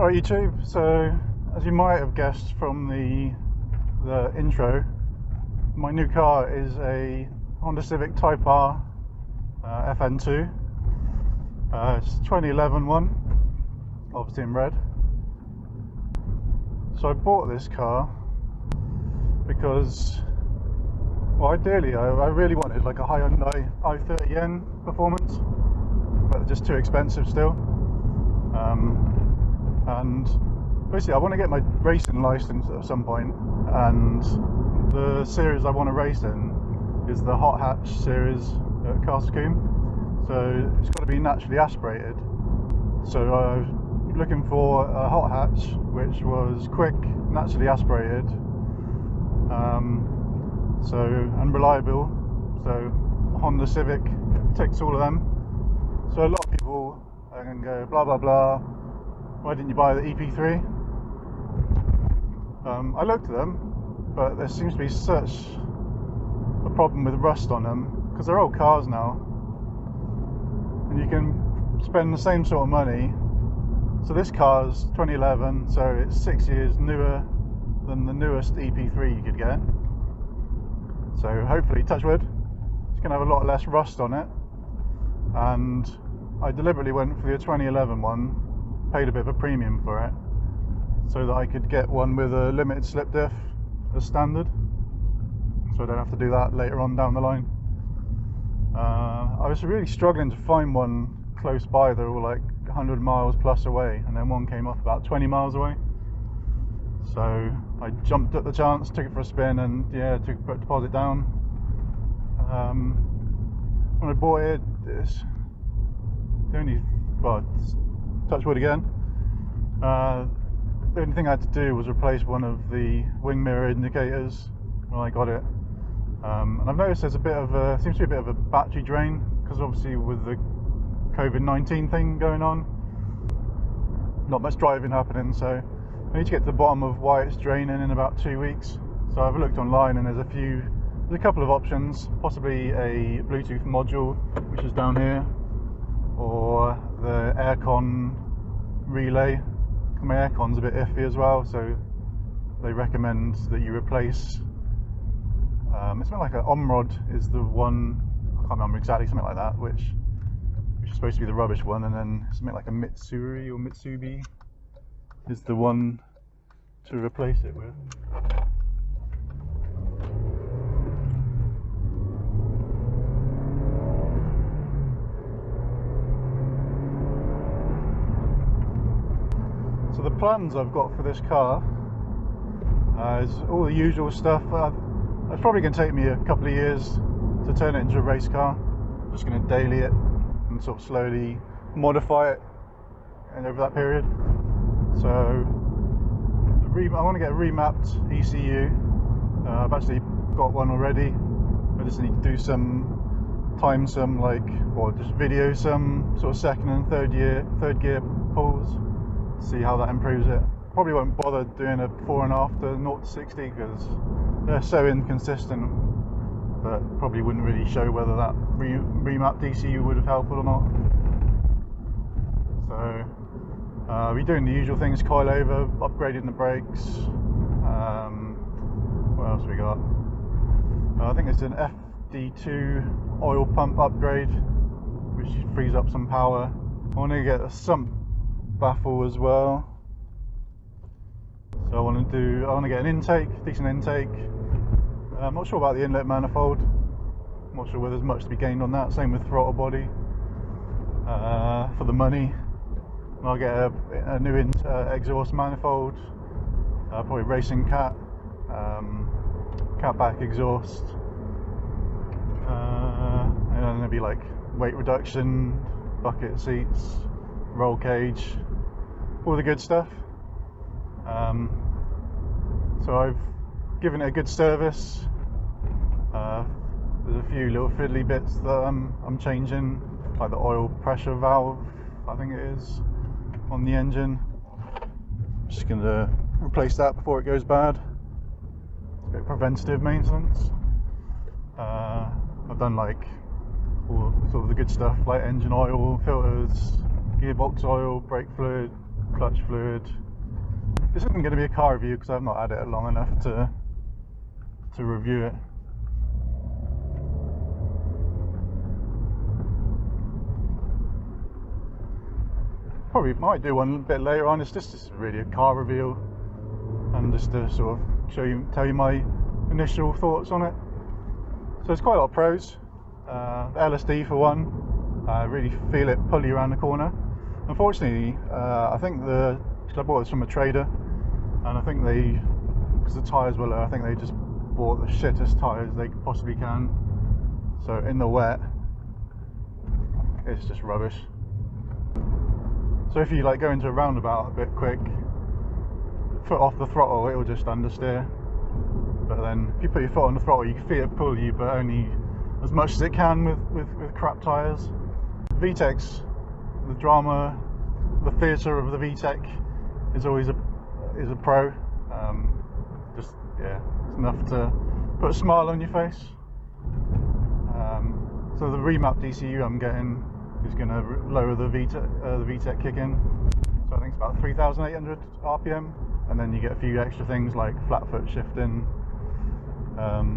Alright YouTube, so as you might have guessed from the intro, my new car is a Honda Civic Type R FN2. It's 2011 one, obviously in red. So I bought this car because, well, ideally I really wanted like a Hyundai i30N performance, but they're just too expensive still. And basically I want to get my racing license at some point, and the series I want to race in is the hot hatch series at Castlecombe, so it's got to be naturally aspirated. So I was looking for a hot hatch which was quick, naturally aspirated, and reliable. So Honda Civic ticks all of them. So a lot of people can go blah blah blah, why didn't you buy the EP3? I looked at them, but there seems to be such a problem with rust on them because they're old cars now, and you can spend the same sort of money. So this car's 2011, so it's 6 years newer than the newest EP3 you could get. So hopefully, touch wood, it's going to have a lot less rust on it. And I deliberately went for the 2011 one, paid a bit of a premium for it, so that I could get one with a limited slip diff as standard, so I don't have to do that later on down the line. I was really struggling to find one close by. They were like 100 miles plus away, and then one came off about 20 miles away. So I jumped at the chance, took it for a spin, and yeah, put a deposit down. When I bought it, touch wood again, the only thing I had to do was replace one of the wing mirror indicators when I got it. And I've noticed there's seems to be a bit of a battery drain, because obviously with the COVID-19 thing going on, not much driving happening, so I need to get to the bottom of why it's draining in about 2 weeks. So I've looked online, and there's a couple of options, possibly a Bluetooth module, which is down here, or the aircon relay. My aircon's a bit iffy as well, so they recommend that you replace it's something like an Omrod is the one, I can't remember exactly, something like that, which is supposed to be the rubbish one, and then something like a Mitsuri or Mitsubi is the one to replace it with. So the plans I've got for this car is all the usual stuff. It's probably going to take me a couple of years to turn it into a race car. I'm just going to daily it and sort of slowly modify it over that period. So I want to get a remapped ECU. I've actually got one already. I just need to do just video some sort of second and third gear pulls, see how that improves it. Probably won't bother doing a 4.5 to 0 to 60 because they're so inconsistent, but probably wouldn't really show whether that remapped ECU would have helped or not. So we're doing the usual things: coilover, upgrading the brakes. What else we got? I think it's an FD2 oil pump upgrade, which frees up some power. I want to get a sump baffle as well. So I want to get an decent intake. I'm not sure about the inlet manifold. I'm not sure whether there's much to be gained on that. Same with throttle body. For the money, I'll get a new exhaust manifold. Probably racing cat back exhaust. And then there'll be like weight reduction, bucket seats, roll cage, all the good stuff. So I've given it a good service. There's a few little fiddly bits that I'm changing, like the oil pressure valve, I think it is, on the engine. I'm just going to replace that before it goes bad. It's a bit of preventative maintenance. I've done like all sort of the good stuff, like engine oil, filters, gearbox oil, brake fluid, clutch fluid. This isn't going to be a car review because I've not had it long enough to review it. Probably might do one a bit later on. It's just really a car review, and just to sort of tell you my initial thoughts on it. So it's quite a lot of pros. The LSD for one, I really feel it pull you around the corner. Unfortunately, I think because I bought this from a trader, and I think because the tyres were low, I think they just bought the shittest tyres they possibly can. So in the wet, it's just rubbish. So if you like go into a roundabout a bit quick, foot off the throttle, it will just understeer. But then if you put your foot on the throttle, you can feel it pull you, but only as much as it can with crap tyres. VTECs, the drama, the theatre of the VTEC is always a pro. Just yeah, it's enough to put a smile on your face. So the remap DCU I'm getting is going to lower the VTEC kick in. So I think it's about 3,800 RPM, and then you get a few extra things like flat foot shifting,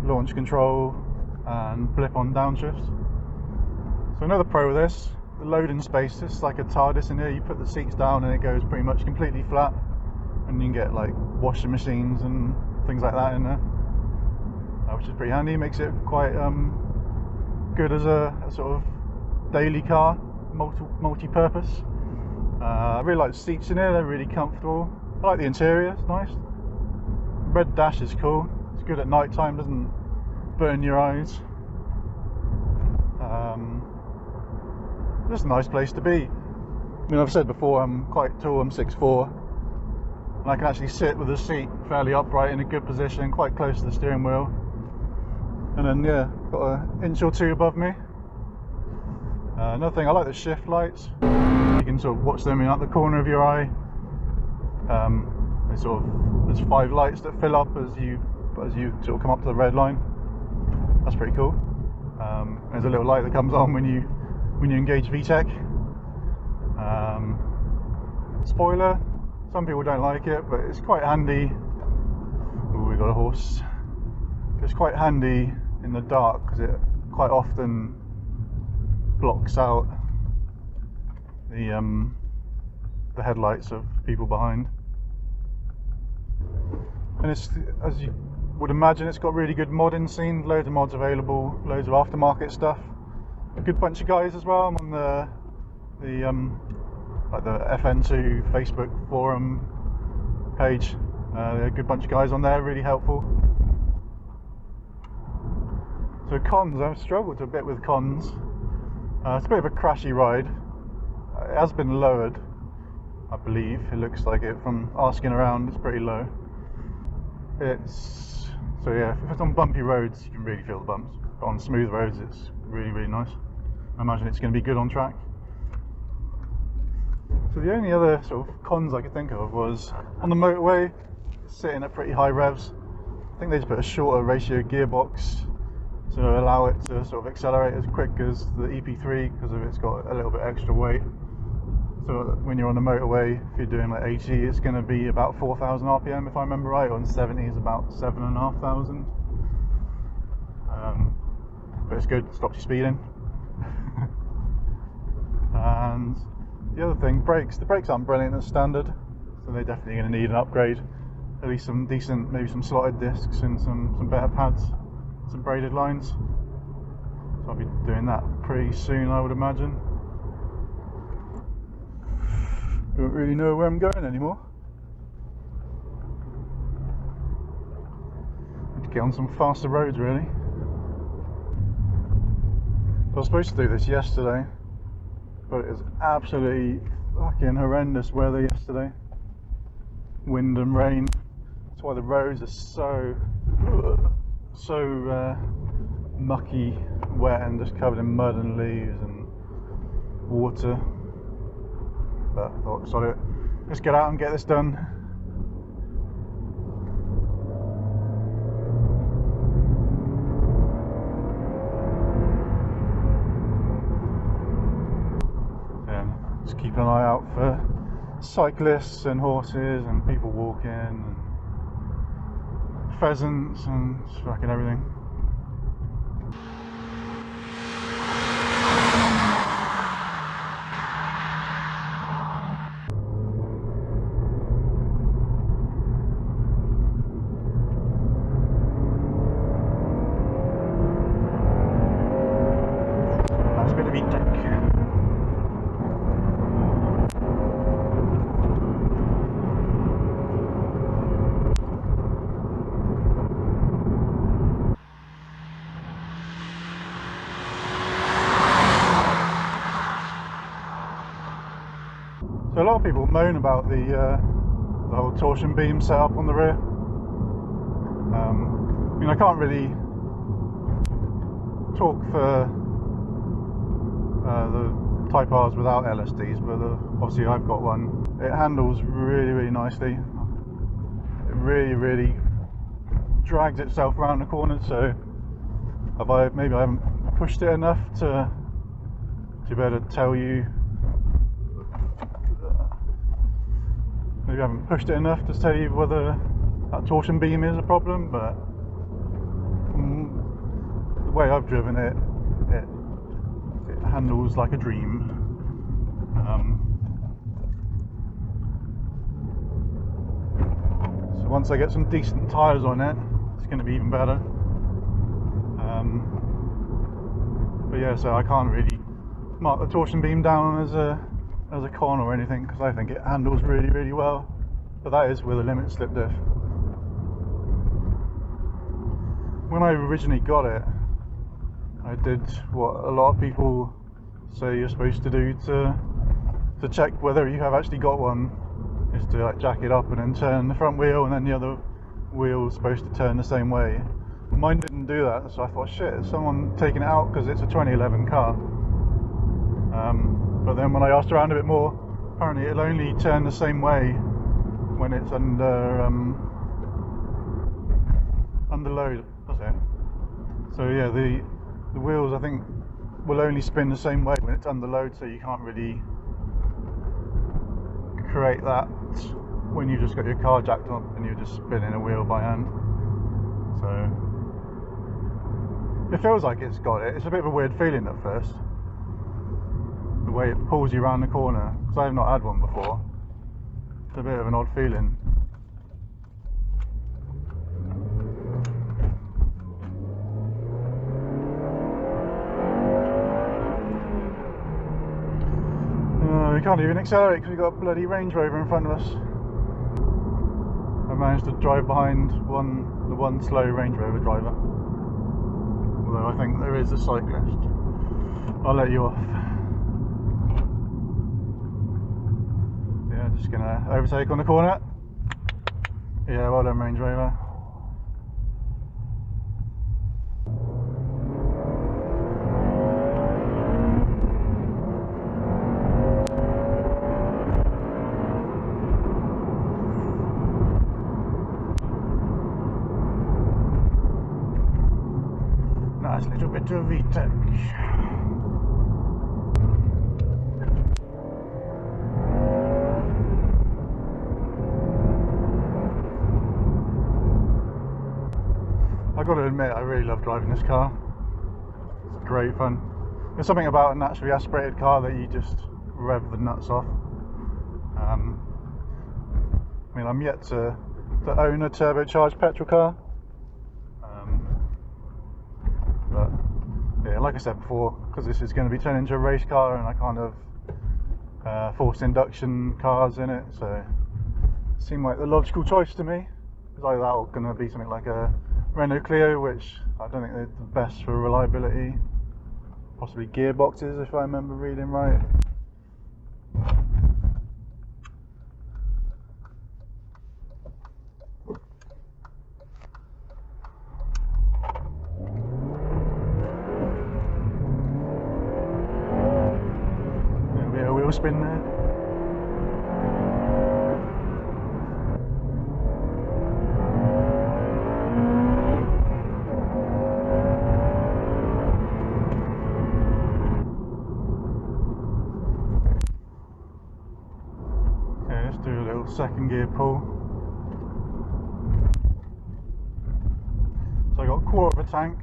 launch control, and blip on downshift. So another pro with this, the loading space. It's like a TARDIS in here. You put the seats down and it goes pretty much completely flat, and you can get like washing machines and things like that in there, which is pretty handy. Makes it quite good as a sort of daily car, multi-purpose. I really like the seats in here, they're really comfortable. I like the interior, it's nice. Red dash is cool, it's good at night time, doesn't burn your eyes. Just a nice place to be. I mean, I've said before, I'm quite tall, I'm 6'4", and I can actually sit with the seat fairly upright in a good position, quite close to the steering wheel. And then yeah, got an inch or two above me. Another thing, I like the shift lights. You can sort of watch them in out the corner of your eye. There's 5 lights that fill up as you sort of come up to the red line. That's pretty cool. There's a little light that comes on when you engage VTEC. Spoiler, some people don't like it, but it's quite handy. Ooh, we got a horse. It's quite handy in the dark because it quite often blocks out the headlights of people behind. And it's, as you would imagine, it's got really good modding scene, loads of mods available, loads of aftermarket stuff. A good bunch of guys as well. I'm on the FN2 Facebook forum page. There are a good bunch of guys on there, really helpful. So cons, I've struggled a bit with cons. It's a bit of a crashy ride. It has been lowered, I believe. It looks like it from asking around. It's pretty low. So yeah, if it's on bumpy roads, you can really feel the bumps. But on smooth roads, it's really, really nice. I imagine it's going to be good on track. So the only other sort of cons I could think of was on the motorway, sitting at pretty high revs. I think they just put a shorter ratio gearbox to allow it to sort of accelerate as quick as the EP3 because of it's got a little bit extra weight. So when you're on the motorway, if you're doing like 80, it's going to be about 4,000 RPM if I remember right, or on 70 is about 7,500. But it's good, stops you speeding. And the other thing, brakes. The brakes aren't brilliant as standard, so they're definitely going to need an upgrade. At least some decent, maybe some slotted discs and some better pads, some braided lines. So I'll be doing that pretty soon, I would imagine. Don't really know where I'm going anymore. Need to get on some faster roads, really. I was supposed to do this yesterday, but it was absolutely fucking horrendous weather yesterday. Wind and rain. That's why the roads are so mucky, wet, and just covered in mud and leaves and water. But I thought, sod it, let's get out and get this done. Yeah, just keep an eye out for cyclists and horses and people walking and pheasants and fucking everything. That's a bit of VTEC. So a lot of people moan about the whole torsion beam setup on the rear. I mean, I can't really talk for the Type R's without LSDs, but obviously I've got one. It handles really nicely. It really drags itself around the corners. So maybe I haven't pushed it enough to be able to tell you. Maybe I haven't pushed it enough to tell you whether that torsion beam is a problem, but the way I've driven it, it handles like a dream. So once I get some decent tyres on it, it's going to be even better. But yeah, so I can't really mark the torsion beam down as a con or anything, because I think it handles really well, but that is with a limited slip diff. When I originally got it, I did what a lot of people say you're supposed to do to check whether you have actually got one, is to like jack it up and then turn the front wheel, and then the other wheel is supposed to turn the same way. Mine didn't do that, so I thought, shit, is someone taking it out because it's a 2011 car? But then when I asked around a bit more, apparently it'll only turn the same way when it's under load, that's it. So yeah, the wheels I think will only spin the same way when it's under load, so you can't really create that when you just got your car jacked up and you're just spinning a wheel by hand. So it feels like it's got it. It's a bit of a weird feeling at first, the way it pulls you around the corner, because I have not had one before. It's a bit of an odd feeling. We can't even accelerate because we've got a bloody Range Rover in front of us. I managed to drive behind the one slow Range Rover driver, although I think there is a cyclist. I'll let you off. Just gonna overtake on the corner. Yeah, well done, Range Rover. Nice little bit of VTEC. I've got to admit, I really love driving this car. It's great fun. There's something about a naturally aspirated car that you just rev the nuts off. I mean, I'm yet to own a turbocharged petrol car. But yeah, like I said before, because this is going to be turned into a race car, and I kind of forced induction cars in it, so it seemed like the logical choice to me. It's either that or going to be something like a Renault Clio, which I don't think they're the best for reliability. Possibly gearboxes, if I remember reading right. A bit of wheel spin there. second gear pull. So I got a quarter of a tank.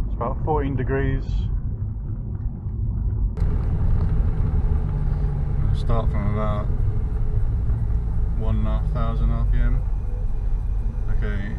It's about 14 degrees. I'll start from about 1,500 RPM. Okay.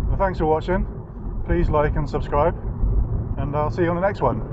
Well, thanks for watching. Please like and subscribe, and I'll see you on the next one.